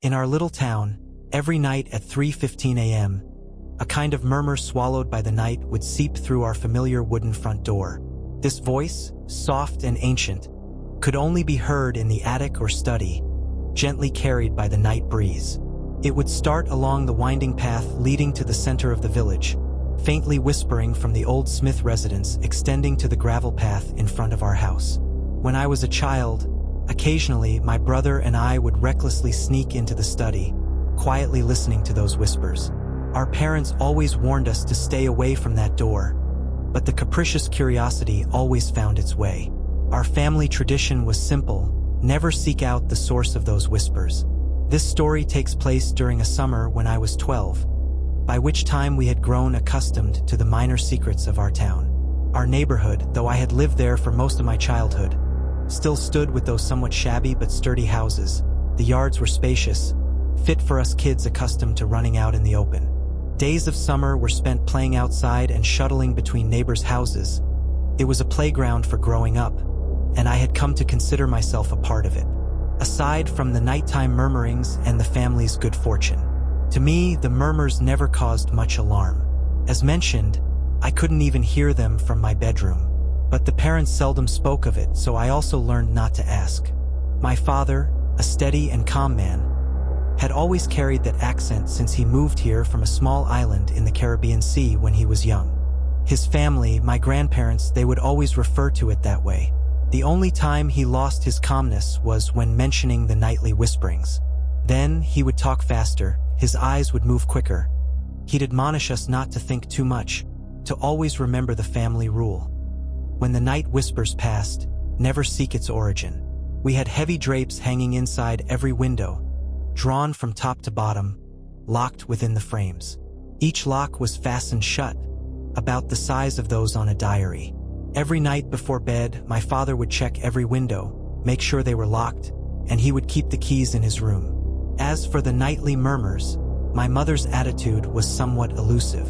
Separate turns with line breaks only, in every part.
In our little town, every night at 3:15 a.m., a kind of murmur swallowed by the night would seep through our familiar wooden front door. This voice, soft and ancient, could only be heard in the attic or study, gently carried by the night breeze. It would start along the winding path leading to the center of the village, faintly whispering from the old Smith residence extending to the gravel path in front of our house. When I was a child, occasionally my brother and I would recklessly sneak into the study, quietly listening to those whispers. Our parents always warned us to stay away from that door, but the capricious curiosity always found its way. Our family tradition was simple: never seek out the source of those whispers. This story takes place during a summer when I was 12, by which time we had grown accustomed to the minor secrets of our town. Our neighborhood, though I had lived there for most of my childhood, still stood with those somewhat shabby but sturdy houses. The yards were spacious, fit for us kids accustomed to running out in the open. Days of summer were spent playing outside and shuttling between neighbors' houses. It was a playground for growing up, and I had come to consider myself a part of it. Aside from the nighttime murmurings and the family's good fortune, to me, the murmurs never caused much alarm. As mentioned, I couldn't even hear them from my bedroom, but the parents seldom spoke of it, so I also learned not to ask. My father, a steady and calm man, had always carried that accent since he moved here from a small island in the Caribbean Sea when he was young. His family, my grandparents, they would always refer to it that way. The only time he lost his calmness was when mentioning the nightly whisperings. Then he would talk faster, his eyes would move quicker. He'd admonish us not to think too much, to always remember the family rule. When the night whispers passed, never seek its origin. We had heavy drapes hanging inside every window, drawn from top to bottom, locked within the frames. Each lock was fastened shut, about the size of those on a diary. Every night before bed, my father would check every window, make sure they were locked, and he would keep the keys in his room. As for the nightly murmurs, my mother's attitude was somewhat elusive.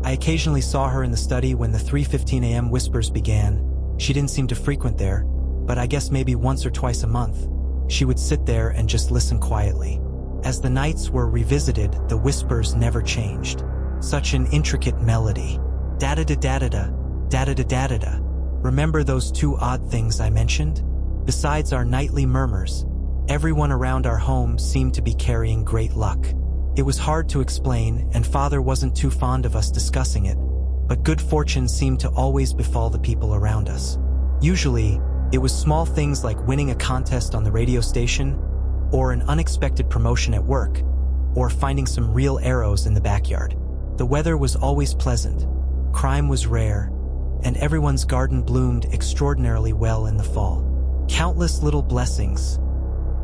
I occasionally saw her in the study when the 3:15 a.m. whispers began. She didn't seem to frequent there, but I guess maybe once or twice a month, she would sit there and just listen quietly. As the nights were revisited, the whispers never changed. Such an intricate melody. Da-da-da-da-da-da, da-da-da-da-da-da. Remember those two odd things I mentioned? Besides our nightly murmurs, everyone around our home seemed to be carrying great luck. It was hard to explain, and Father wasn't too fond of us discussing it, but good fortune seemed to always befall the people around us. Usually, it was small things like winning a contest on the radio station, or an unexpected promotion at work, or finding some real arrows in the backyard. The weather was always pleasant, crime was rare, and everyone's garden bloomed extraordinarily well in the fall. Countless little blessings.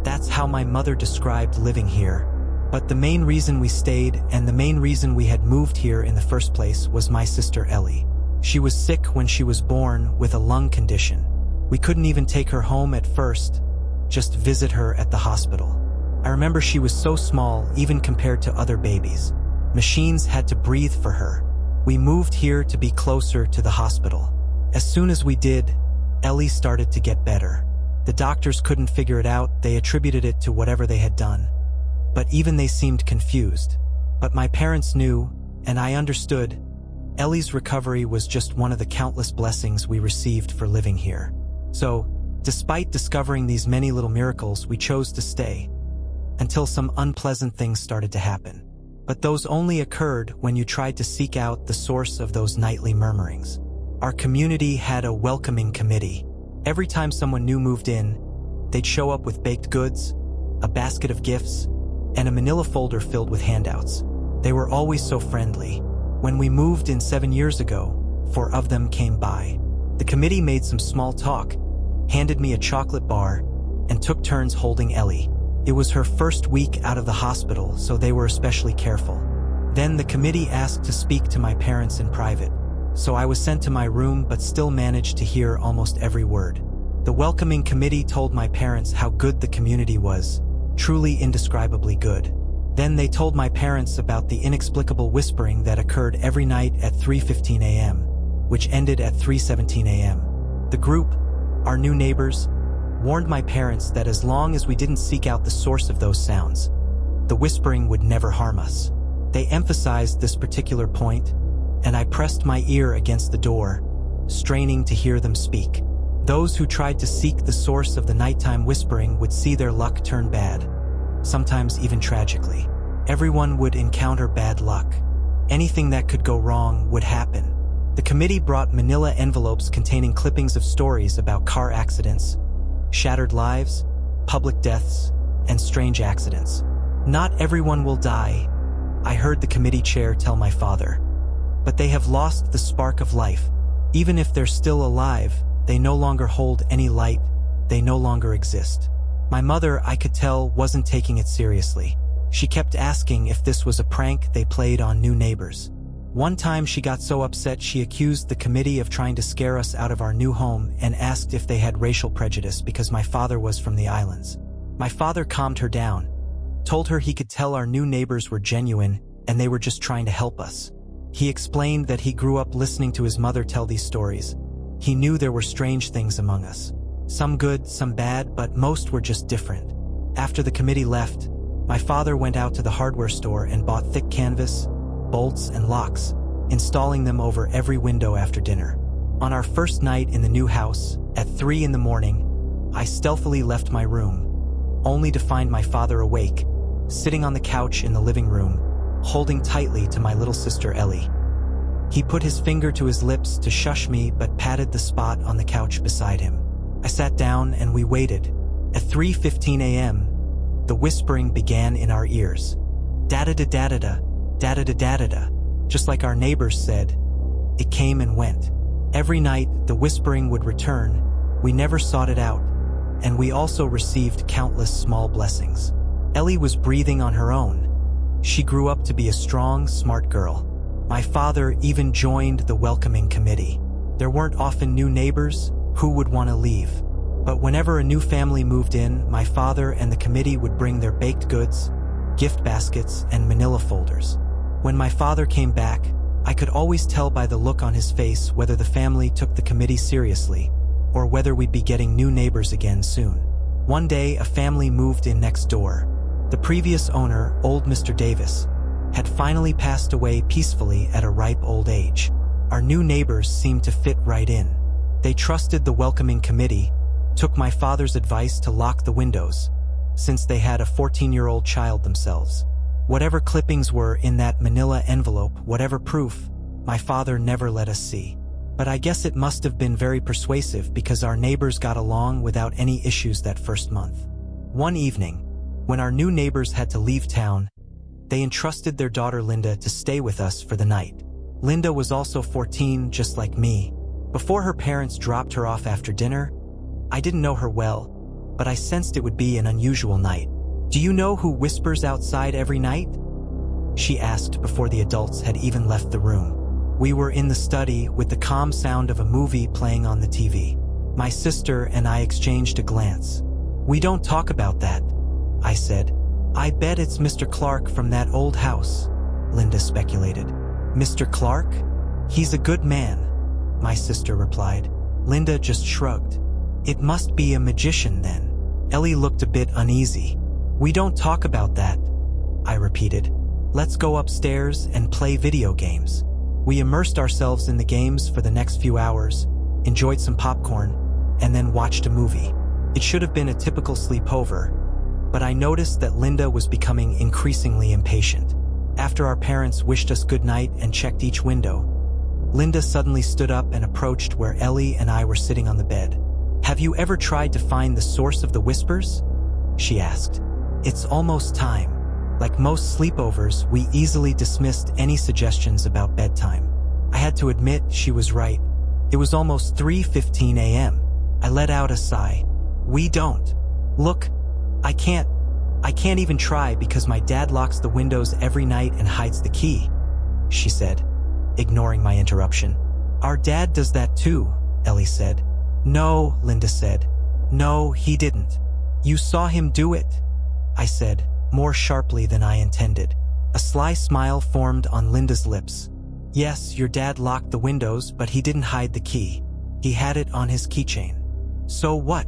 That's how my mother described living here. But the main reason we stayed, and the main reason we had moved here in the first place, was my sister Ellie. She was sick when she was born with a lung condition. We couldn't even take her home at first, just visit her at the hospital. I remember she was so small even compared to other babies. Machines had to breathe for her. We moved here to be closer to the hospital. As soon as we did, Ellie started to get better. The doctors couldn't figure it out, they attributed it to whatever they had done. But even they seemed confused. But my parents knew, and I understood, Ellie's recovery was just one of the countless blessings we received for living here. So, despite discovering these many little miracles, we chose to stay, until some unpleasant things started to happen. But those only occurred when you tried to seek out the source of those nightly murmurings. Our community had a welcoming committee. Every time someone new moved in, they'd show up with baked goods, a basket of gifts, and a manila folder filled with handouts. They were always so friendly. When we moved in 7 years ago, 4 of them came by. The committee made some small talk, handed me a chocolate bar, and took turns holding Ellie. It was her first week out of the hospital, so they were especially careful. Then the committee asked to speak to my parents in private, so I was sent to my room but still managed to hear almost every word. The welcoming committee told my parents how good the community was, truly indescribably good. Then they told my parents about the inexplicable whispering that occurred every night at 3:15 a.m., which ended at 3:17 a.m. The group, our new neighbors, warned my parents that as long as we didn't seek out the source of those sounds, the whispering would never harm us. They emphasized this particular point, and I pressed my ear against the door, straining to hear them speak. Those who tried to seek the source of the nighttime whispering would see their luck turn bad, sometimes even tragically. Everyone would encounter bad luck. Anything that could go wrong would happen. The committee brought manila envelopes containing clippings of stories about car accidents, shattered lives, public deaths, and strange accidents. "Not everyone will die," I heard the committee chair tell my father. "But they have lost the spark of life. Even if they're still alive, they no longer hold any light, they no longer exist." My mother, I could tell, wasn't taking it seriously. She kept asking if this was a prank they played on new neighbors. One time she got so upset she accused the committee of trying to scare us out of our new home and asked if they had racial prejudice because my father was from the islands. My father calmed her down, told her he could tell our new neighbors were genuine and they were just trying to help us. He explained that he grew up listening to his mother tell these stories. He knew there were strange things among us. Some good, some bad, but most were just different. After the committee left, my father went out to the hardware store and bought thick canvas, bolts, and locks, installing them over every window after dinner. On our first night in the new house, at 3 in the morning, I stealthily left my room, only to find my father awake, sitting on the couch in the living room, holding tightly to my little sister Ellie. He put his finger to his lips to shush me but patted the spot on the couch beside him. I sat down and we waited. At 3:15 a.m., the whispering began in our ears. Da-da-da-da-da-da, da-da-da-da-da-da. Just like our neighbors said, it came and went. Every night, the whispering would return. We never sought it out, and we also received countless small blessings. Ellie was breathing on her own. She grew up to be a strong, smart girl. My father even joined the welcoming committee. There weren't often new neighbors. Who would want to leave? But whenever a new family moved in, my father and the committee would bring their baked goods, gift baskets, and manila folders. When my father came back, I could always tell by the look on his face whether the family took the committee seriously, or whether we'd be getting new neighbors again soon. One day, a family moved in next door. The previous owner, old Mr. Davis, had finally passed away peacefully at a ripe old age. Our new neighbors seemed to fit right in. They trusted the welcoming committee, took my father's advice to lock the windows, since they had a 14-year-old child themselves. Whatever clippings were in that manila envelope, whatever proof, my father never let us see. But I guess it must have been very persuasive because our neighbors got along without any issues that first month. One evening, when our new neighbors had to leave town, they entrusted their daughter Linda to stay with us for the night. Linda was also 14, just like me. Before her parents dropped her off after dinner, I didn't know her well, but I sensed it would be an unusual night. "Do you know who whispers outside every night?" she asked before the adults had even left the room. We were in the study with the calm sound of a movie playing on the TV. My sister and I exchanged a glance. "We don't talk about that," I said. "I bet it's Mr. Clark from that old house," Linda speculated. "Mr. Clark? He's a good man," my sister replied. Linda just shrugged. "It must be a magician then." Ellie looked a bit uneasy. "We don't talk about that," I repeated. "Let's go upstairs and play video games." We immersed ourselves in the games for the next few hours, enjoyed some popcorn, and then watched a movie. It should have been a typical sleepover, but I noticed that Linda was becoming increasingly impatient. After our parents wished us good night and checked each window, Linda suddenly stood up and approached where Ellie and I were sitting on the bed. "Have you ever tried to find the source of the whispers?" she asked. "It's almost time." Like most sleepovers, we easily dismissed any suggestions about bedtime. I had to admit she was right. It was almost 3:15 a.m. I let out a sigh. "We don't. Look, I can't even try because my dad locks the windows every night and hides the key," she said, ignoring my interruption. "Our dad does that too," Ellie said. "No," Linda said. "No, he didn't." "You saw him do it," I said, more sharply than I intended. A sly smile formed on Linda's lips. "Yes, your dad locked the windows, but he didn't hide the key. He had it on his keychain." "So what?"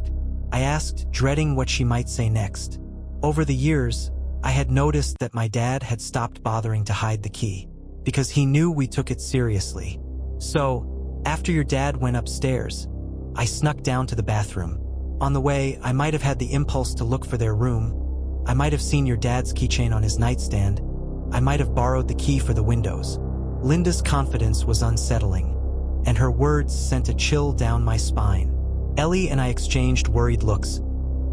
I asked, dreading what she might say next. Over the years, I had noticed that my dad had stopped bothering to hide the key, because he knew we took it seriously. So, after your dad went upstairs, I snuck down to the bathroom. On the way, I might have had the impulse to look for their room. I might have seen your dad's keychain on his nightstand. I might have borrowed the key for the windows. Linda's confidence was unsettling, and her words sent a chill down my spine. Ellie and I exchanged worried looks,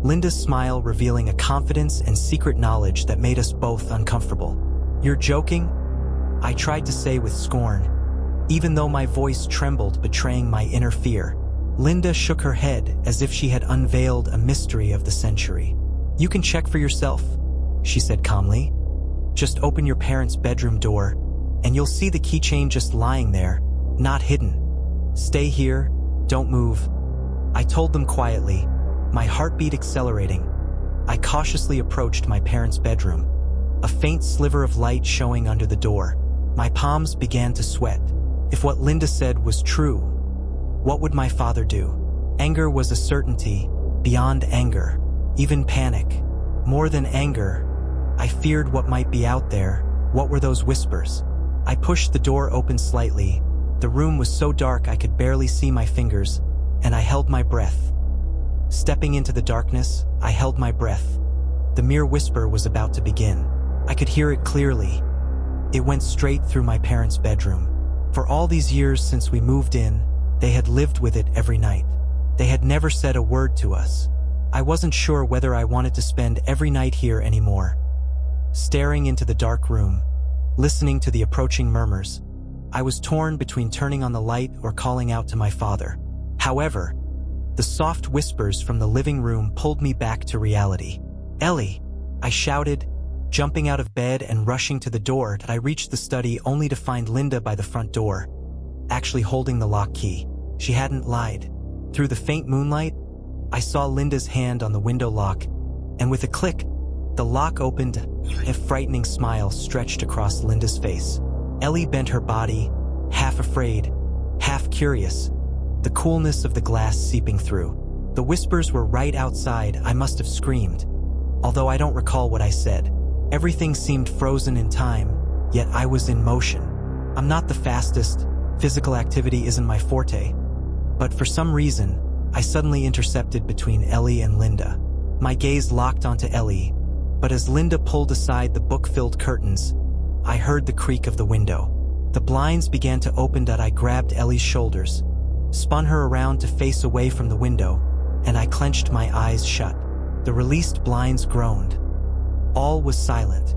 Linda's smile revealing a confidence and secret knowledge that made us both uncomfortable. "You're joking?" I tried to say with scorn, even though my voice trembled, betraying my inner fear. Linda shook her head as if she had unveiled a mystery of the century. "You can check for yourself," she said calmly. "Just open your parents' bedroom door, and you'll see the keychain just lying there, not hidden. Stay here, don't move." I told them quietly, my heartbeat accelerating. I cautiously approached my parents' bedroom, a faint sliver of light showing under the door. My palms began to sweat. If what Linda said was true, what would my father do? Anger was a certainty, beyond anger, even panic. More than anger, I feared what might be out there. What were those whispers? I pushed the door open slightly. The room was so dark I could barely see my fingers, and I held my breath. Stepping into the darkness, I held my breath. The mere whisper was about to begin. I could hear it clearly. It went straight through my parents' bedroom. For all these years since we moved in, they had lived with it every night. They had never said a word to us. I wasn't sure whether I wanted to spend every night here anymore. Staring into the dark room, listening to the approaching murmurs, I was torn between turning on the light or calling out to my father. However, the soft whispers from the living room pulled me back to reality. "Ellie!" I shouted, jumping out of bed and rushing to the door. I reached the study only to find Linda by the front door, actually holding the lock key. She hadn't lied. Through the faint moonlight, I saw Linda's hand on the window lock, and with a click, the lock opened. A frightening smile stretched across Linda's face. Ellie bent her body, half afraid, half curious, the coolness of the glass seeping through. The whispers were right outside. I must have screamed, although I don't recall what I said. Everything seemed frozen in time, yet I was in motion. I'm not the fastest, physical activity isn't my forte, but for some reason, I suddenly intercepted between Ellie and Linda. My gaze locked onto Ellie, but as Linda pulled aside the book-filled curtains, I heard the creak of the window. The blinds began to open. I grabbed Ellie's shoulders, spun her around to face away from the window, and I clenched my eyes shut. The released blinds groaned. All was silent.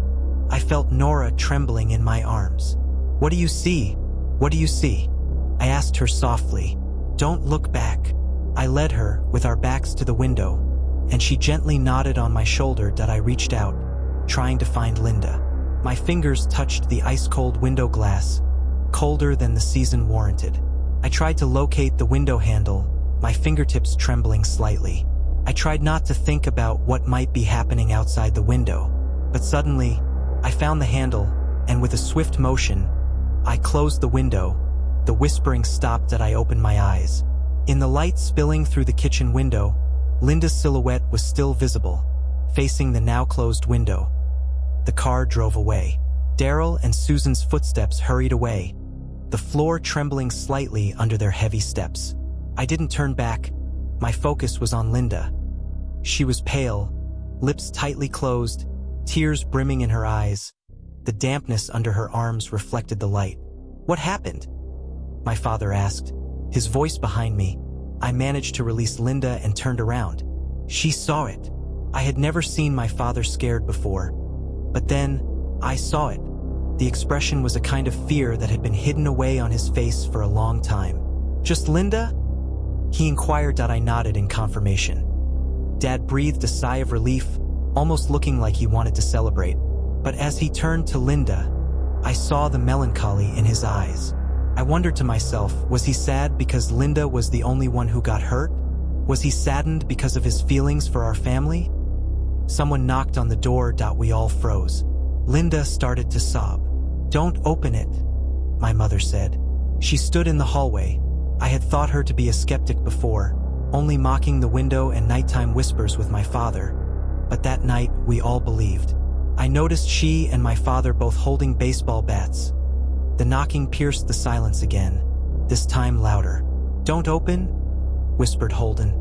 I felt Nora trembling in my arms. "What do you see? What do you see?" I asked her softly. "Don't look back." I led her, with our backs to the window, and she gently nodded on my shoulder. I reached out, trying to find Linda. My fingers touched the ice-cold window glass, colder than the season warranted. I tried to locate the window handle, my fingertips trembling slightly. I tried not to think about what might be happening outside the window, but suddenly, I found the handle, and with a swift motion, I closed the window. The whispering stopped. I opened my eyes. In the light spilling through the kitchen window, Linda's silhouette was still visible, facing the now-closed window. The car drove away. Daryl and Susan's footsteps hurried away, the floor trembling slightly under their heavy steps. I didn't turn back. My focus was on Linda. She was pale, lips tightly closed, tears brimming in her eyes. The dampness under her arms reflected the light. "What happened?" my father asked, his voice behind me. I managed to release Linda and turned around. She saw it. I had never seen my father scared before. But then, I saw it. The expression was a kind of fear that had been hidden away on his face for a long time. "Just Linda?" he inquired. I nodded in confirmation. Dad breathed a sigh of relief, almost looking like he wanted to celebrate. But as he turned to Linda, I saw the melancholy in his eyes. I wondered to myself, was he sad because Linda was the only one who got hurt? Was he saddened because of his feelings for our family? Someone knocked on the door. We all froze. Linda started to sob. "Don't open it," my mother said. She stood in the hallway. I had thought her to be a skeptic before, only mocking the window and nighttime whispers with my father. But that night, we all believed. I noticed she and my father both holding baseball bats. The knocking pierced the silence again, this time louder. "Don't open," whispered Holden.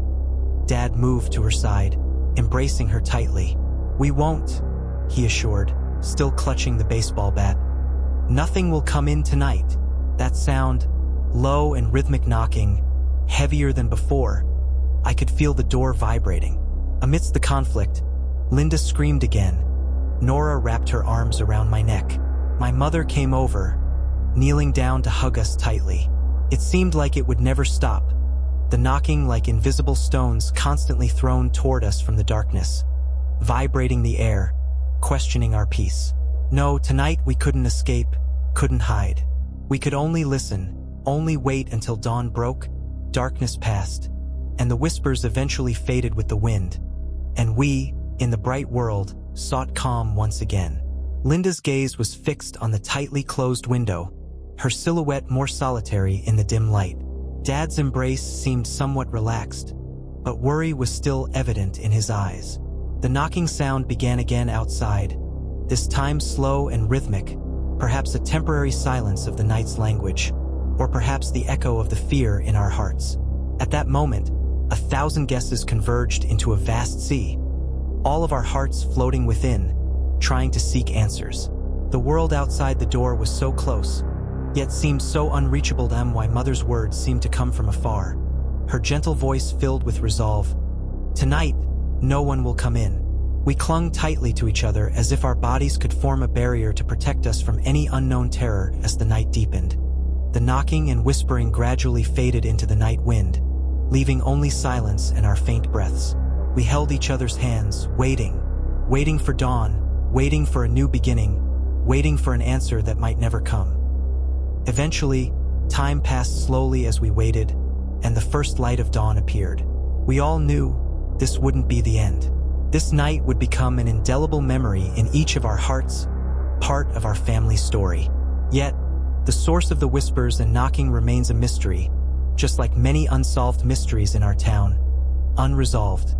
Dad moved to her side, embracing her tightly. "We won't," he assured, still clutching the baseball bat. "Nothing will come in tonight." That sound, low and rhythmic knocking, heavier than before. I could feel the door vibrating. Amidst the conflict, Linda screamed again. Nora wrapped her arms around my neck. My mother came over, kneeling down to hug us tightly. It seemed like it would never stop, the knocking like invisible stones constantly thrown toward us from the darkness, vibrating the air, questioning our peace. No, tonight we couldn't escape, couldn't hide. We could only listen, only wait until dawn broke, darkness passed, and the whispers eventually faded with the wind. And we, in the bright world, sought calm once again. Linda's gaze was fixed on the tightly closed window, her silhouette more solitary in the dim light. Dad's embrace seemed somewhat relaxed, but worry was still evident in his eyes. The knocking sound began again outside, this time slow and rhythmic, perhaps a temporary silence of the night's language, or perhaps the echo of the fear in our hearts. At that moment, 1,000 guesses converged into a vast sea, all of our hearts floating within, trying to seek answers. The world outside the door was so close, yet seemed so unreachable. My mother's words seemed to come from afar, her gentle voice filled with resolve. "Tonight, no one will come in." We clung tightly to each other as if our bodies could form a barrier to protect us from any unknown terror as the night deepened. The knocking and whispering gradually faded into the night wind, leaving only silence and our faint breaths. We held each other's hands, waiting for dawn, waiting for a new beginning, waiting for an answer that might never come. Eventually, time passed slowly as we waited, and the first light of dawn appeared. We all knew this wouldn't be the end. This night would become an indelible memory in each of our hearts, part of our family story. Yet, the source of the whispers and knocking remains a mystery, just like many unsolved mysteries in our town, unresolved.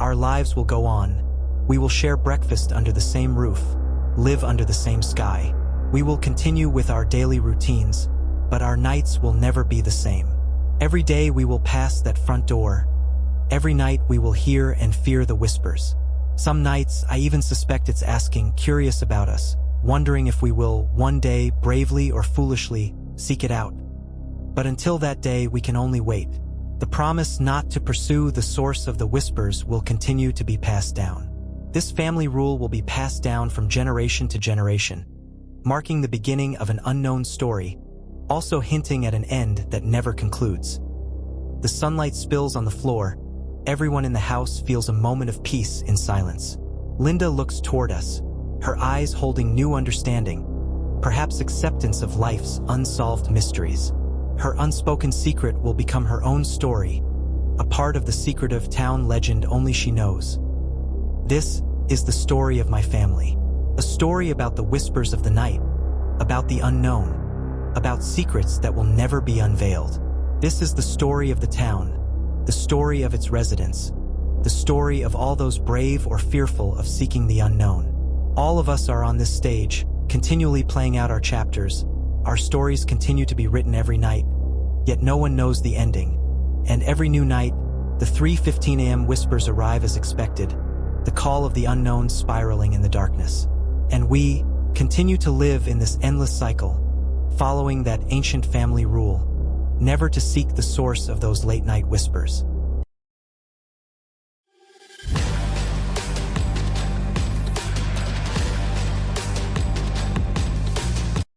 Our lives will go on. We will share breakfast under the same roof, live under the same sky. We will continue with our daily routines, but our nights will never be the same. Every day we will pass that front door. Every night we will hear and fear the whispers. Some nights I even suspect it's asking, curious about us, wondering if we will, one day, bravely or foolishly, seek it out. But until that day, we can only wait. The promise not to pursue the source of the whispers will continue to be passed down. This family rule will be passed down from generation to generation, marking the beginning of an unknown story, also hinting at an end that never concludes. The sunlight spills on the floor. Everyone in the house feels a moment of peace in silence. Linda looks toward us, her eyes holding new understanding, perhaps acceptance of life's unsolved mysteries. Her unspoken secret will become her own story, a part of the secretive town legend only she knows. This is the story of my family, a story about the whispers of the night, about the unknown, about secrets that will never be unveiled. This is the story of the town, the story of its residents, the story of all those brave or fearful of seeking the unknown. All of us are on this stage, continually playing out our chapters. Our stories continue to be written every night, yet no one knows the ending. And every new night, the 3:15 a.m. whispers arrive as expected, the call of the unknown spiraling in the darkness. And we continue to live in this endless cycle, following that ancient family rule, never to seek the source of those late-night whispers.